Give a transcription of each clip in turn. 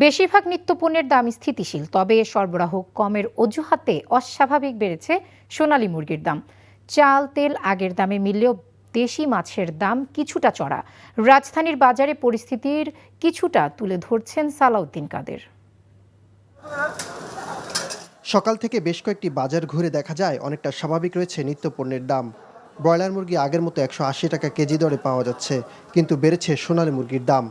বেশিরভাগ নিত্যপণ্যের দাম স্থিতিশীল, তবে সরবরাহ কমের অজুহাতে অস্বাভাবিক বেড়েছে সোনালী মুরগির দাম। চাল তেল আগের দামে মিললেও দেশি মাছের দাম কিছুটা চড়া। রাজধানীর বাজারে পরিস্থিতির কিছুটা তুলে ধরছেন সালাউদ্দিন কাদের। সকাল থেকে বেশ কয়েকটি বাজার ঘুরে দেখা যায় অনেকটা স্বাভাবিক রয়েছে নিত্যপণ্যের দাম। ব্রয়লার মুরগি আগের মতো 180 টাকা কেজি দরে পাওয়া যাচ্ছে, কিন্তু বেড়েছে সোনালী মুরগির দাম।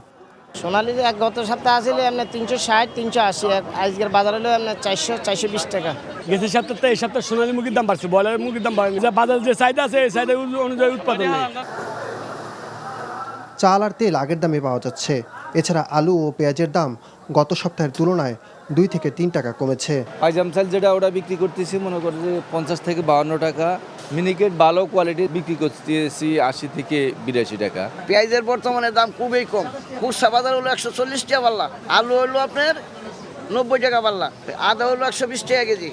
সোনালী গত সপ্তাহে আসলে আপনার 360 380, আজকের বাজার হলো আপনার 400 420 টাকা। গেছে সপ্তাহে এই সপ্তাহে সোনালী মুরগির দাম বাড়ছে, ব্রয়লার মুরগির দাম বাড়ছে। বাজার যে চাহিদা আছে এই চাহিদা অনুযায়ী উৎপাদন নেই। চাল আর তেল আগের দামে পাওয়া যাচ্ছে। এছাড়া আলু ও পেঁয়াজের দাম গত সপ্তাহের তুলনায় 2 থেকে 3 টাকা কমেছে। পাইজাম চাল যেটা ওটা বিক্রি করতেছি মনে করি যে 50 থেকে 52 টাকা, মিনিকেট ভালো কোয়ালিটির বিক্রি করতেছি 80 থেকে 82 টাকা। পেঁয়াজের বর্তমানে দাম খুবই কম। খুচরা বাজার হলো 140 টাকা পাল্লা, আলু হলো আপনার 90 টাকা পাল্লা, আদা হলো 120 টাকা কেজি।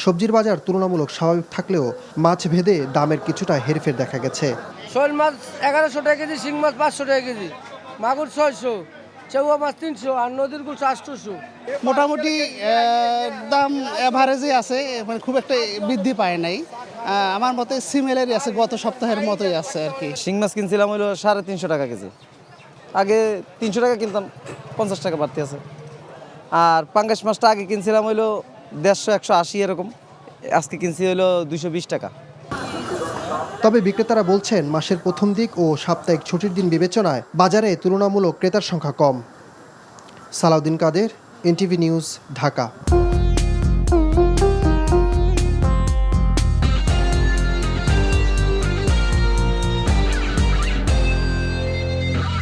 সবজির বাজার তুলনামূলক স্বাভাবিক থাকলেও মাছ ভেদে দামের কিছুটা হেরফের দেখা গেছে। শোল মাছ 1100 টাকা কেজি, শিং মাছ 500 টাকা কেজি, মাগুর 600, চেউয়া মাছ 300, আর নদীর গুল 800। মোটামুটি দাম অ্যাভারেজে আছে, মানে খুব একটা বৃদ্ধি পায় নাই। আমার মতে সিমিলারই আছে, গত সপ্তাহের মতোই আছে আর কি। শিং মাছ কিনছিলাম হলো 350 টাকা কেজি, আগে 300 টাকা কিনতাম, 50 টাকা বাড়তি আছে। আর পাঙ্গাস মাছটা আগে কিনছিলাম হলো 150 180 এরকম, আজকে কিনছি হলো 220 টাকা। তবে বিক্রেতারা বলছেন মাসের প্রথম দিক ও সাপ্তাহিক ছুটির দিন বিবেচনায় বাজারে তুলনামূলক ক্রেতার সংখ্যা কম। সালাউদ্দিন কাদের, এনটিভি নিউজ, ঢাকা।